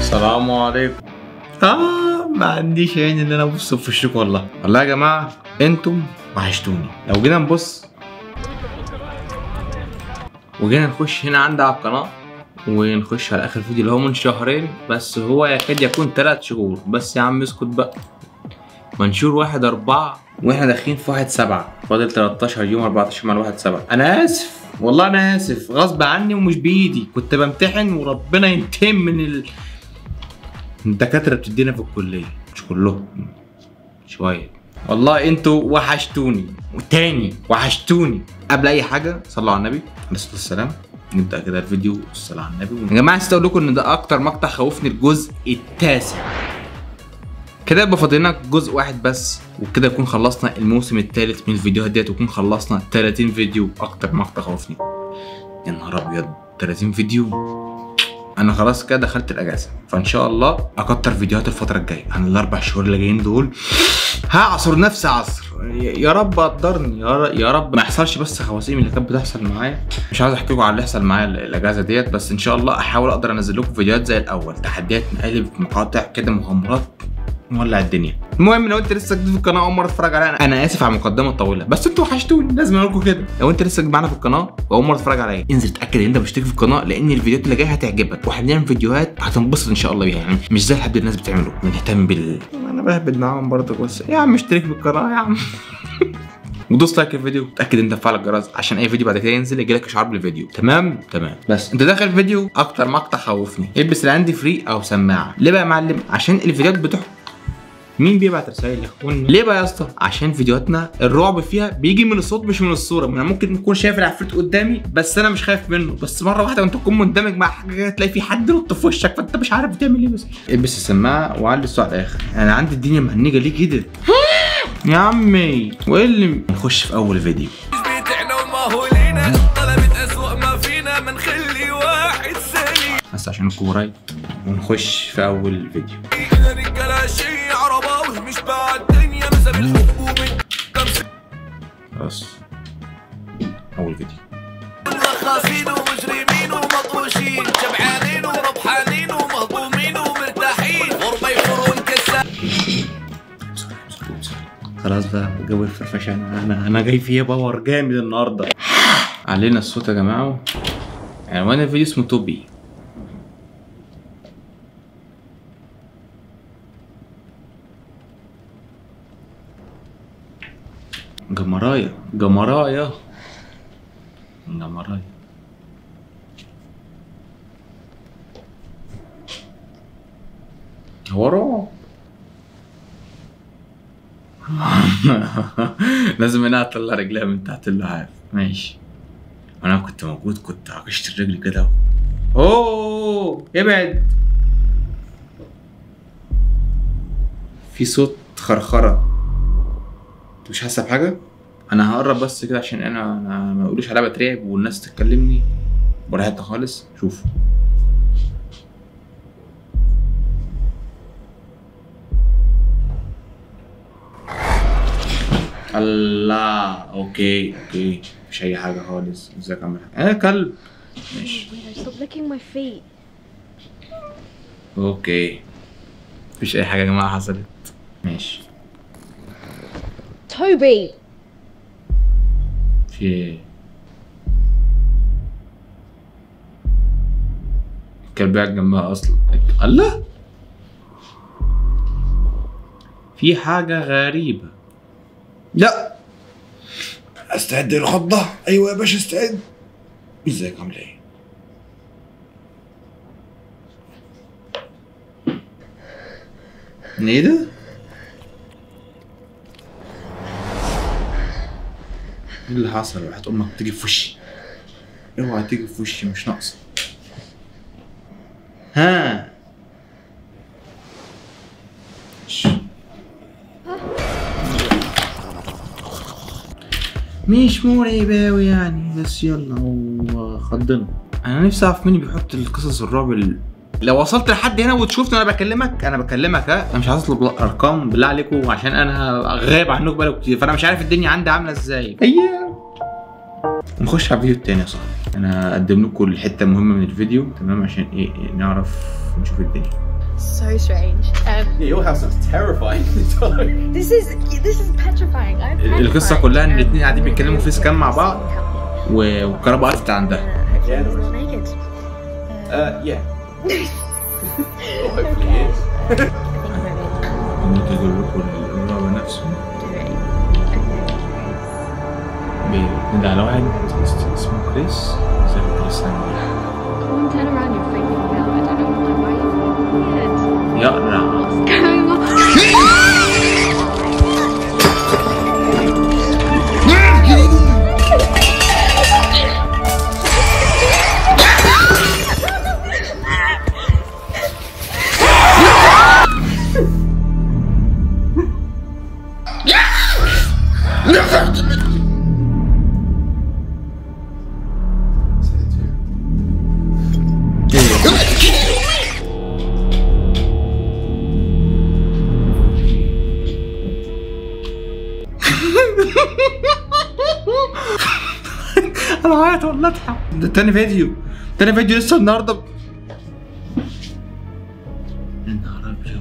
السلام عليكم. ما عنديش عين ان انا ابص في وشكم والله. والله يا جماعه انتم وحشتوني. لو جينا نبص وجينا نخش هنا عندي على القناه ونخش على اخر فيديو اللي هو من شهرين، بس هو يكاد يكون 3 شهور. بس يا عم اسكت بقى. منشور 1/4 واحنا داخلين في 1/7، فاضل 13 يوم 14 مع 1/7. انا اسف والله، انا اسف غصب عني ومش بايدي. كنت بمتحن وربنا ينتقم من الدكاتره بتدينا في الكليه، مش كلهم، شويه. والله انتوا وحشتوني وتاني وحشتوني. قبل اي حاجه صلوا على النبي عليه الصلاه والسلام. نبدا كده الفيديو والصلاه على النبي. يا جماعه نسيت اقول لكم ان ده اكتر مقطع خوفني، الجزء التاسع. كده يبقى فاضل لنا جزء واحد بس وكده يكون خلصنا الموسم الثالث من الفيديوهات ديت، ويكون خلصنا 30 فيديو. اكتر مقطع خوفني، يا نهار ابيض 30 فيديو. انا خلاص كده دخلت الاجازه، فان شاء الله اكتر فيديوهات الفتره الجايه. انا ال4 شهور اللي جايين دول هعصر نفسي عصر. يا رب قدرني، يا رب ما يحصلش بس خواسيم اللي كانت بتحصل معايا. مش عاوز احكي لكم على اللي يحصل معايا الاجازه ديت، بس ان شاء الله احاول اقدر انزل لكم فيديوهات زي الاول، تحديات، نقلب مقاطع كده، مغامرات، نولع الدنيا. المهم لو انت لسه جديد في القناه اول مره تتفرج عليا، انا اسف على المقدمه الطويله، بس انتوا وحشتوني لازم اقول لكم كده. لو انت لسه معانا في القناه واول مره تتفرج عليا، انزل اتاكد ان انت مشترك في القناه، لان الفيديوهات اللي جايه هتعجبك، واحنا بنعمل فيديوهات هتنبسط ان شاء الله بيها، يعني مش زي حد الناس بتعمله. بنهتم انا بهبد معاهم برضه، بس يا عم اشترك في القناه يا عم. ودوس لايك الفيديو، اتاكد انت تفعل الجرس عشان اي فيديو بعد كده ينزل يجيلك اشعار بالفيديو. تمام. بس انت داخل فيديو اكتر مقطع خوفني، البس اللي عندي فري او سماعه. ليه بقى يا معلم؟ عشان الفيديوهات بتحكم. مين بيبعت رسائل يا اخوانا؟ ليه بقى يا اسطى؟ عشان فيديوهاتنا الرعب فيها بيجي من الصوت مش من الصوره. انا ممكن اكون شايف العفريت قدامي بس انا مش خايف منه، بس مره واحده وانت تكون مندمج مع حاجه تلاقي في حد نط في وشك فانت مش عارف بتعمل ايه. بس البس السماعه وعلي الصوت على الاخر. انا عندي الدنيا مهنجه ليه كده يا عمي؟ وايه اللي نخش في اول فيديو؟ بس عشان نكون قريب ونخش في اول فيديو. خلاص اول فيديو. رخاصين ومجرمين ومطروشين، شبعانين وربحانين ومهضومين ومرتاحين، غربة يفرون كسا. خلاص بقى جو الفرفشه. انا جاي فيها باور جامد النهارده. علينا الصوت يا جماعه. عنوان الفيديو اسمه توبي. جمرايا هو رعب. لازم انا اطلع رجليها من تحت اللحاف. ماشي. انا كنت موجود كنت عكشت الرجل كده. اوه ابعد. في صوت خرخره. انت مش حاسه بحاجه؟ انا هقرب بس كده عشان انا ما يقولوش عليا بترعب والناس تكلمني براحتها خالص. شوف الله. اوكي مفيش اي حاجه خالص. ازيك يا عم؟ كلب. ماشي. اوكي مفيش اي حاجه يا جماعه حصلت. ماشي. توبي في ايه؟ الكلب قاعد جنبها اصلا. الله، في حاجه غريبه. لا استعد للخضه. ايوه يا باشا استعد. ازيك عامل ايه؟ ايه ده؟ ايه اللي حصل؟ راحت امك تيجي في وشي. اوعى تيجي في وشي، مش ناقصه. ها مش مرعب اوي يعني، بس يلا هو خضنا. انا نفسي اعرف مين بيحط القصص الرعب لو وصلت لحد هنا وتشوفني وانا بكلمك، ها انا مش عايز اطلب ارقام بالله عليكم عشان انا غايب عنكم بقالي كتير، فانا مش عارف الدنيا عندي عامله ازاي. ونخش على الفيديو التاني يا صاحبي. انا هقدم لكم الحته المهمه من الفيديو تمام عشان ايه نعرف نشوف الدنيا. So strange. Yeah, your house looks terrifying. This is petrifying. I'm petrified. القصه كلها ان الاتنين قاعدين بيتكلموا فيس كام مع بعض والكهرباء قطعت عندها. Hopefully he's not naked. Yeah. Well, hopefully he is. ممكن اجيب لكم الرابع نفسه. بندعي على واحد اسمه كريس. زي كريس Come on, turn around. You're freaking me out. I don't know why you're weird. يقرع. What's going on? انا عيط ولا اضحك؟ ده تاني فيديو لسه النهارده. يا نهار ابيض.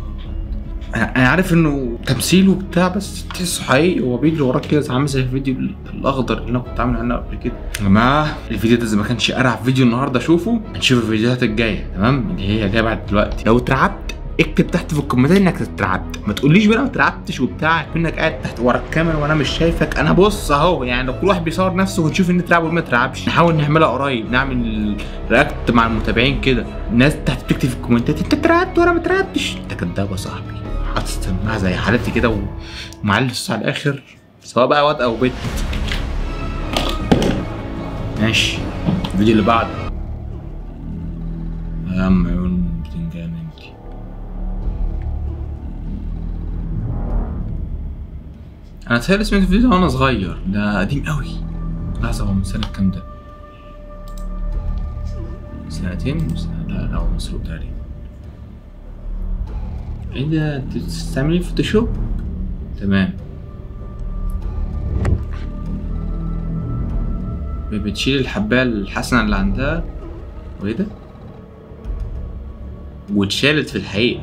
انا عارف انه تمثيل وبتاع بس تحسه حقيقي. هو بيجري وراك كده عامل زي الفيديو الاخضر اللي انا كنت عامل عنه قبل كده. يا جماعه الفيديو ده اذا ما كانش ارعب فيديو النهارده شوفه هنشوف الفيديوهات الجايه تمام اللي هي جايه بعد دلوقتي. لو اترعبت اكتب تحت في الكومنتات انك اترعبت، ما تقوليش بقى ما اترعبتش وبتاع كأنك قاعد تحت ورا الكاميرا وانا مش شايفك. انا بص اهو يعني لو كل واحد بيصور نفسه ونشوف ان اترعب ولا ما اترعبش. نحاول نعملها قريب، نعمل رياكت مع المتابعين كده. الناس تحت بتكتب في الكومنتات انت اترعبت ولا ما اترعبتش. انت كداب يا صاحبي. حاطط السماعه زي حالتي كده ومعلي الصوت على الاخر سواء بقى واد او بنت. ماشي الفيديو اللي بعده. يا عم عيون بتنجان انت. انا تخيل سمعت الفيديو وانا صغير، ده قديم قوي. لحظة هو من سنة كام ده؟ سنتين؟ لا هو مسروق تقريبا. ايه ده انت بتستعملي فوتوشوب؟ تمام. بتشيل الحباية الحسنة اللي عندها وايه ده؟ واتشالت في الحقيقة.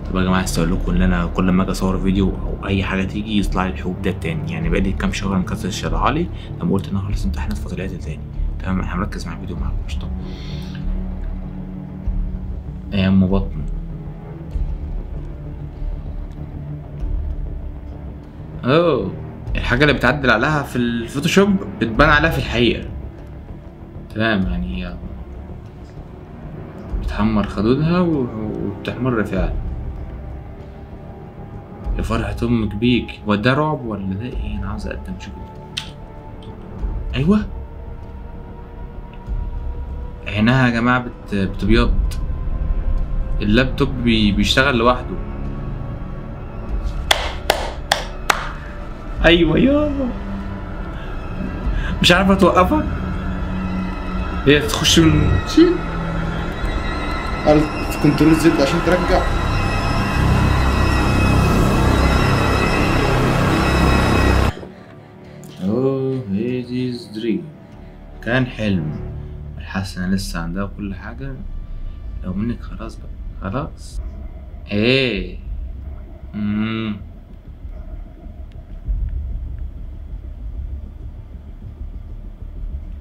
طب يا جماعة عايز اقول لكم ان انا كل ما اجي اصور فيديو او اي حاجة تيجي يطلع لي الحبوب ده تاني. يعني بقالي كام شهر مكسر الشرع لي لما قلت ان انا خلاص امتحانات فطلعت تاني. تمام انا مركز مع الفيديو معاكم قشطة. ايام بطن. اوه الحاجة اللي بتعدل عليها في الفوتوشوب بتبان عليها في الحقيقة. تمام يعني هي بتحمر خدودها وبتحمر فعلا. يا فرحة امك بيك. هو ده رعب ولا ده ايه؟ انا عاوز اقدم شوف. ايوه عينها يا جماعة بتبيض. اللابتوب بيشتغل لوحده. ايوه يابا مش عارفة توقفها. هي تخش من شيل في كنترول زد عشان ترجع. اوه هيزيز دريم. كان حلم. الحسنة لسه عندها كل حاجة. لو منك خلاص بقى خلاص. ايه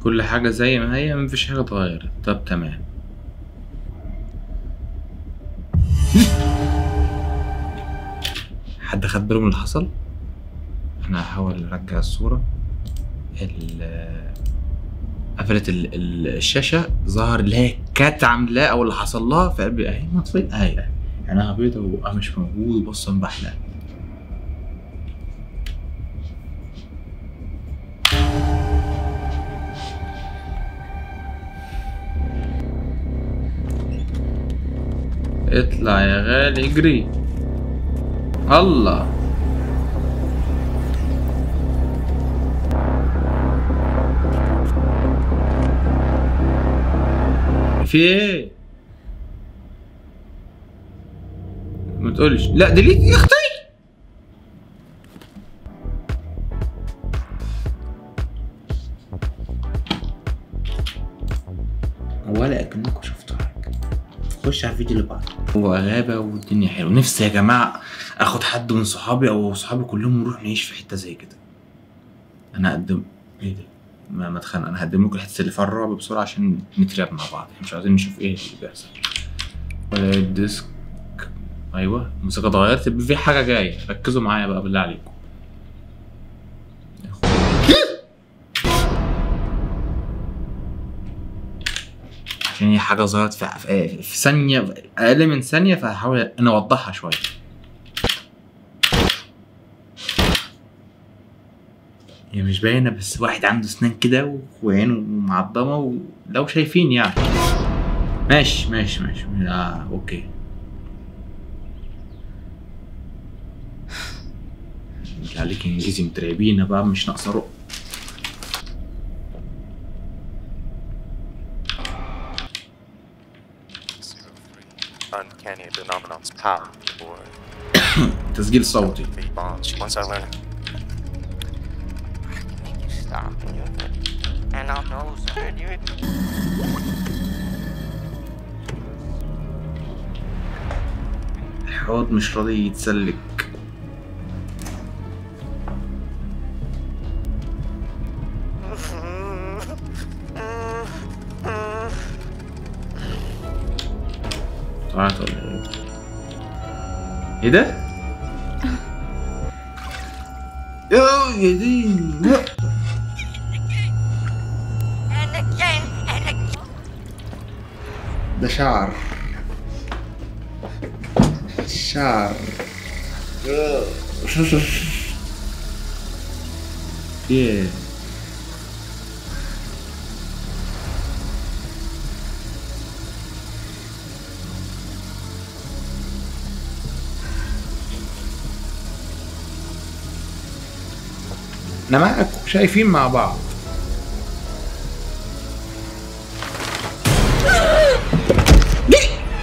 كل حاجة زي ما هي مفيش حاجة اتغيرت. طب تمام. حد خد باله من اللي حصل؟ انا هحاول ارجع الصورة. قفلت الشاشة ظهر اللي هي كانت عاملاه او اللي حصل لها في قلبي اهي مطفية اهي عينها بيضة وبقى مش موجود وبصة مبحلقة. اطلع يا غالي اجري. الله في ايه؟ ما تقولش لا ديليت يا اختي. شفتوا حاجة. خش على الفيديو اللي بعده. هو غابة والدنيا حلوة. نفسي يا جماعة اخد حد من صحابي او صحابي كلهم ونروح نعيش في حتة زي كده. انا اقدم ايه ده؟ ما اتخانق. انا هقدم لكم الحتة اللي فيها الرعب بسرعة عشان نتراب مع بعض. مش عايزين نشوف ايه اللي بيحصل. ولا الديسك. ايوه الموسيقى اتغيرت. يبقى في حاجة جاية. ركزوا معايا بقى بالله عليكم. عشان هي حاجة ظهرت في ثانية، أقل من ثانية، فهحاول أنا أوضحها شوية. هي مش باينة بس واحد عنده أسنان كده وعينه معضمة ولو شايفين يعني. ماشي ماشي ماشي. أوكي. اللي عليك إنجليزي مترعبين بقى مش ناقصة رق. Uncanny phenomenon's power or تسجيل صوتي. be bonds. Once I learn it, I can make you stop and you're good. And I'll know that you're الحوض مش راضي يتسلك. طلعت ولا ايه؟ ايه ده؟ يا دين لا. ده شعر. شعر. ايه انا معاكم شايفين مع بعض.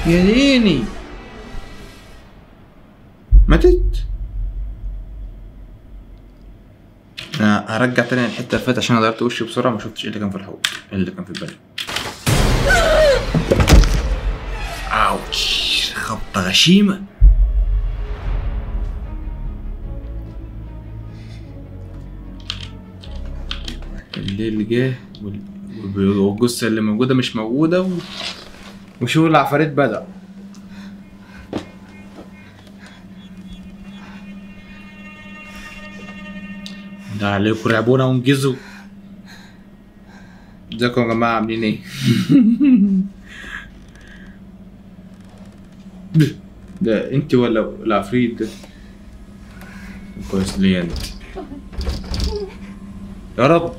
يا ديني ماتت. انا هرجع تاني الحته اللي فاتت عشان غيرت وشي بسرعه. ما شفتش ايه اللي كان في الحوض، ايه اللي كان في البلد. اوتش خبطه غشيمه. الليل جه والجثه اللي موجوده مش موجوده وشغل العفاريت بدأ. ده عليكم رعبونا وانجزوا. ازيكم يا جماعه عاملين ايه؟ ده انت ولا العفريت ده؟ كويس ليا انت يا رب.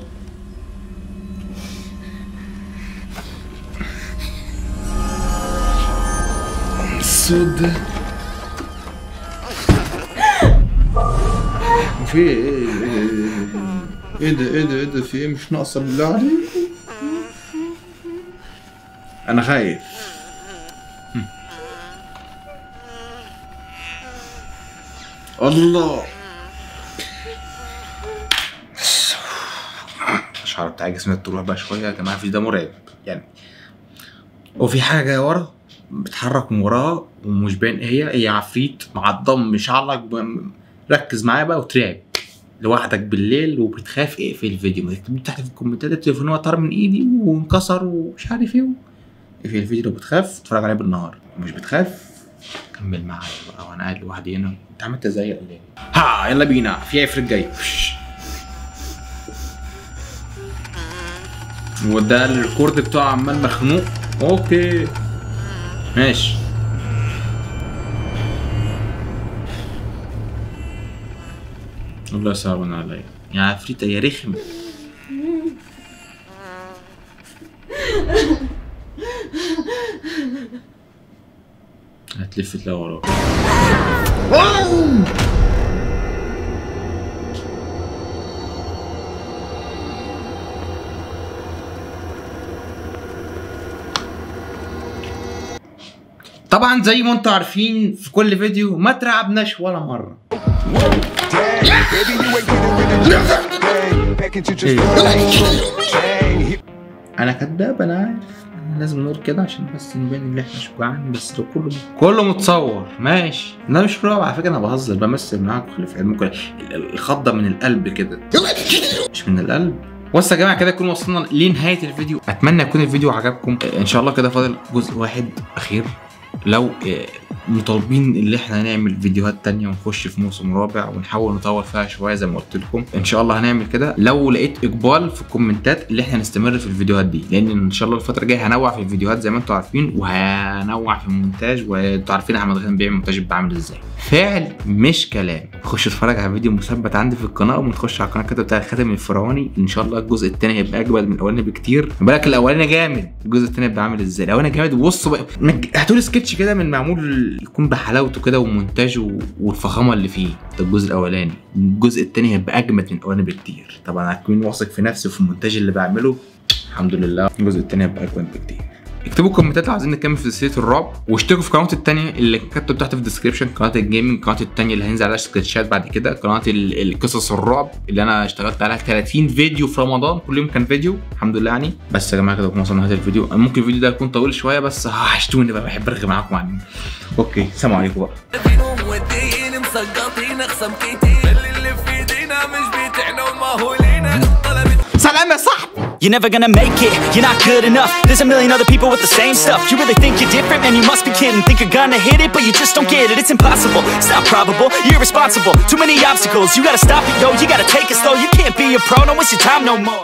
الصوت ده وفي ايه ده في ايه؟ مش ناقصه بالله عليك. انا خايف. الله الشعر بتاع جسمي تروح بقى شويه يا جماعه. في ده مرعب يعني. وفي حاجه جايه ورا بتحرك من وراها ومش باين ايه هي عفريت معضم مشعلق. ركز معايا بقى وترعب لوحدك بالليل وبتخاف. اقفل الفيديو. ما تكتبوا تحت في الكومنتات التليفون هو طار من ايدي وانكسر ومش عارف ايه. اقفل الفيديو لو بتخاف اتفرج عليه بالنهار. مش بتخاف كمل معايا بقى وانا قاعد لوحدي هنا. انت عملت ازاي ولا ايه؟ ها يلا بينا في عفريت جاي. وده الريكورد بتاعه عمال مخنوق. اوكي ماشي. الله يصعبنا عليا يا عفريتة يا رخم. هتلف تلاقي وراك. طبعا زي ما انتم عارفين في كل فيديو ما ترعبناش ولا مره. انا كداب انا عارف. لازم نقول كده عشان بس نبين ان احنا شجعان، بس لو كله متصور ماشي. ده مش رعب على فكره، انا بهزر بمثل معاكم، خلي في علمكم الخضه من القلب كده مش من القلب. بص يا جماعه كده نكون وصلنا لنهايه الفيديو. اتمنى يكون الفيديو عجبكم. ان شاء الله كده فاضل جزء واحد اخير، لو مطالبين اللي احنا نعمل فيديوهات تانية ونخش في موسم رابع ونحاول نطور فيها شويه زي ما قلت لكم. ان شاء الله هنعمل كده لو لقيت اقبال في الكومنتات اللي احنا نستمر في الفيديوهات دي، لان ان شاء الله الفتره الجايه هنوع في الفيديوهات زي ما انتم عارفين، وهنوع في المونتاج، وانتم عارفين احمد غانم بيعمل مونتاج بعمل ازاي. فعل مش كلام. خش اتفرج على فيديو مثبت عندي في القناه، وتخش على القناه كده بتاع الخاتم الفرعوني. ان شاء الله الجزء الثاني هيبقى اجمد من الاولاني بكتير. بالك الاولاني جامد، الجزء الثاني هيبقى عامل ازاي؟ الاولاني جامد. بصوا هاتوا لي سكتش كده من معمول يكون بحلاوته كده ومونتاجه والفخامه اللي فيه. ده الجزء الاولاني. الجزء الثاني هيبقى اجمد من الاولاني بكتير. طبعا هكون واثق في نفسي وفي المونتاج اللي بعمله الحمد لله. الجزء الثاني هيبقى اجمد بكتير. اكتبوا كومنتات لو عايزين نكمل في سلسله الرعب، واشتركوا في قناتي الثانيه اللي كتبت تحت في الديسكربشن، قناه الجيمنج، قناتي الثانيه اللي هينزل عليها سكتشات بعد كده، قناه القصص الرعب اللي انا اشتغلت عليها 30 فيديو في رمضان، كل يوم كان فيديو الحمد لله يعني. بس يا جماعه كده نكون وصلنا لنهايه الفيديو. ممكن الفيديو ده يكون طويل شويه بس هشتوني بقى، بحب ارغي معاكم عني. اوكي سلام عليكم بقى. سلام يا صاحبي. You're never gonna make it, you're not good enough. There's a million other people with the same stuff. You really think you're different? Man, you must be kidding. Think you're gonna hit it, but you just don't get it. It's impossible, it's not probable, you're irresponsible. Too many obstacles, you gotta stop it, yo. You gotta take it slow, you can't be a pro, don't waste your time no more.